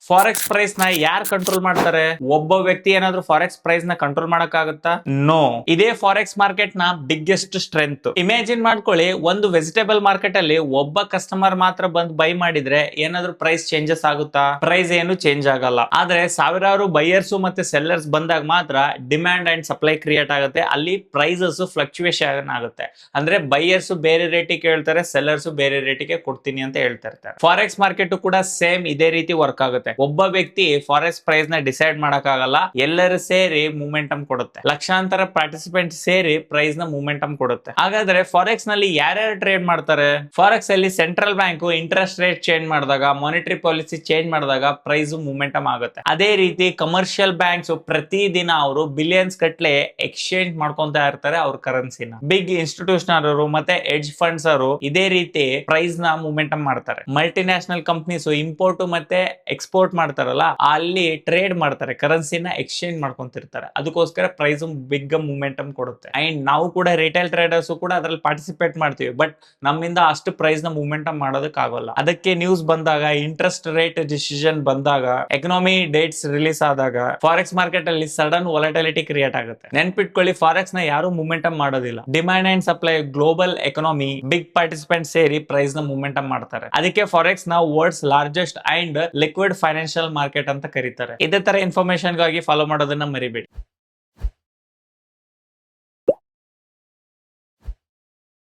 Forex price ನ ಯಾರು control ಮಾಡ್ತಾರೆ? ಒಬ್ಬ ವ್ಯಕ್ತಿ ಏನಾದ್ರೂ ಫಾರೆಕ್ಸ್ ಪ್ರೈಸ್ ನ ಕಂಟ್ರೋಲ್ ಮಾಡಕ್ಕಾಗುತ್ತಾ? ನೋ. ಇದೇ ಫಾರೆಕ್ಸ್ ಮಾರ್ಕೆಟ್ ನ ಬಿಗ್ಗೆಸ್ಟ್ ಸ್ಟ್ರೆಂತ್. ಇಮ್ಯಾಜಿನ್ ಮಾಡ್ಕೊಳ್ಳಿ, ಒಂದು ವೆಜಿಟೇಬಲ್ ಮಾರ್ಕೆಟ್ ಅಲ್ಲಿ ಒಬ್ಬ ಕಸ್ಟಮರ್ ಮಾತ್ರ ಬಂದು ಬೈ ಮಾಡಿದ್ರೆ ಏನಾದ್ರೂ ಪ್ರೈಸ್ ಚೇಂಜಸ್ ಆಗುತ್ತಾ? ಪ್ರೈಸ್ ಏನು ಚೇಂಜ್ ಆಗಲ್ಲ. ಆದ್ರೆ ಸಾವಿರಾರು ಬೈಯರ್ಸ್ ಮತ್ತೆ ಸೆಲ್ಲರ್ಸ್ ಬಂದಾಗ ಮಾತ್ರ ಡಿಮ್ಯಾಂಡ್ ಅಂಡ್ ಸಪ್ಲೈ ಕ್ರಿಯೇಟ್ ಆಗುತ್ತೆ. ಅಲ್ಲಿ ಪ್ರೈಸಸ್ ಫ್ಲಕ್ಚುಯೇಷನ್ ಆಗುತ್ತೆ. ಅಂದ್ರೆ ಬೈಯರ್ಸ್ ಬೇರೆ ರೇಟಿಗೆ ಕೇಳ್ತಾರೆ, ಸೆಲ್ಲರ್ಸ್ ಬೇರೆ ರೇಟಿಗೆ ಕೊಡ್ತೀನಿ ಅಂತ ಹೇಳ್ತಾ ಇರ್ತಾರೆ. ಫಾರೆಕ್ಸ್ ಮಾರ್ಕೆಟ್ ಕೂಡ ಸೇಮ್ ಇದೇ ರೀತಿ ವರ್ಕ್ ಆಗುತ್ತೆ. ಒಬ್ಬ ವ್ಯಕ್ತಿ ಫಾರೆಕ್ಸ್ ಪ್ರೈಸ್ ನ ಡಿಸೈಡ್ ಮಾಡಕ್ಕಾಗಲ್ಲ, ಎಲ್ಲರೂ ಸೇರಿ ಮೂಮೆಂಟಮ್ ಕೊಡುತ್ತೆ. ಲಕ್ಷಾಂತರ ಪಾರ್ಟಿಸಿಪೆಂಟ್ ಸೇರಿ ಪ್ರೈಸ್ ನ ಮೂಮೆಂಟಮ್ ಕೊಡುತ್ತೆ. ಹಾಗಾದ್ರೆ ಫಾರೆಕ್ಸ್ ನಲ್ಲಿ ಯಾರ್ಯಾರು ಟ್ರೇಡ್ ಮಾಡ್ತಾರೆ? ಫಾರೆಕ್ಸ್ ಅಲ್ಲಿ central bank interest rate change ಮಾಡಿದಾಗ, ಮಾನಿಟರಿ ಪಾಲಿಸಿ ಚೇಂಜ್ ಮಾಡಿದಾಗ ಪ್ರೈಸ್ ಮೂಮೆಂಟಮ್ ಆಗುತ್ತೆ. ಅದೇ ರೀತಿ ಕಮರ್ಷಿಯಲ್ ಬ್ಯಾಂಕ್ಸ್ ಪ್ರತಿದಿನ ಅವರು ಬಿಲಿಯನ್ಸ್ ಗಟ್ಲೆ ಎಕ್ಸ್ಚೇಂಜ್ ಮಾಡ್ಕೊಂತ ಇರ್ತಾರೆ ಅವ್ರ ಕರೆನ್ಸಿನ. ಬಿಗ್ ಇನ್ಸ್ಟಿಟ್ಯೂಷನಲ್ ಅವರು ಮತ್ತೆ ಎಡ್ಜ್ ಫಂಡ್ಸ್ ಅವರು ಇದೇ ರೀತಿ ಪ್ರೈಸ್ ನ ಮೂಮೆಂಟಮ್ ಮಾಡ್ತಾರೆ. ಮಲ್ಟಿ ನ್ಯಾಷನಲ್ ಕಂಪನೀಸ್ ಇಂಪೋರ್ಟ್ ಮತ್ತೆ ಎಕ್ಸ್ಪೋರ್ಟ್ ಮಾಡ್ತಾರಲ್ಲ, ಅಲ್ಲಿ ಟ್ರೇಡ್ ಮಾಡ್ತಾರೆ, ಕರೆನ್ಸಿನ ಎಕ್ಸ್ಚೇಂಜ್ ಮಾಡ್ಕೊಂತಿರ್ತಾರೆ. ಅದಕ್ಕೋಸ್ಕರ ಪ್ರೈಸ್ ಬಿಗ್ ಮೂಮೆಂಟಮ್ ಕೊಡುತ್ತೆ. ಅಂಡ್ ನಾವು ಕೂಡ ರಿಟೇಲ್ ಟ್ರೇಡರ್ಸ್ ಕೂಡ ಅದ್ರಲ್ಲಿ ಪಾರ್ಟಿಸಿಪೇಟ್ ಮಾಡ್ತೀವಿ. ಬಟ್ ನಮ್ಮಿಂದ ಅಷ್ಟು ಪ್ರೈಸ್ ನ ಮೂಮೆಂಟಮ್ ಮಾಡೋದಕ್ಕೆ ಆಗೋಲ್ಲ. ಅದಕ್ಕೆ ನ್ಯೂಸ್ ಬಂದಾಗ, ಇಂಟ್ರೆಸ್ಟ್ ರೇಟ್ ಡಿಸಿಷನ್ ಬಂದಾಗ, ಎಕನಾಮಿ ಡೇಟ್ಸ್ ರಿಲೀಸ್ ಆದಾಗ ಫಾರೆಕ್ಸ್ ಮಾರ್ಕೆಟ್ ಅಲ್ಲಿ ಸಡನ್ ವಾಲಟಿಲಿಟಿ ಕ್ರಿಯೇಟ್ ಆಗುತ್ತೆ. ನೆನ್ಪಿಟ್ಕೊಳ್ಳಿ, ಫಾರೆಕ್ಸ್ ನ ಯಾರು ಮೂಮೆಂಟಮ್ ಮಾಡೋದಿಲ್ಲ. Demand and supply, global economy, big participant ಸೇರಿ ಪ್ರೈಸ್ ನ ಮೂಮೆಂಟಮ್ ಮಾಡ್ತಾರೆ. ಅದಕ್ಕೆ ಫಾರೆಕ್ಸ್ ನ world's largest and liquid financial market ಅಂತ ಕರೀತಾರೆ. ಇದೇ ತರ ಇನ್ಫಾರ್ಮೇಶನ್ ಗಾಗಿ ಫಾಲೋ ಮಾಡೋದನ್ನ ಮರಿಬೇಡಿ.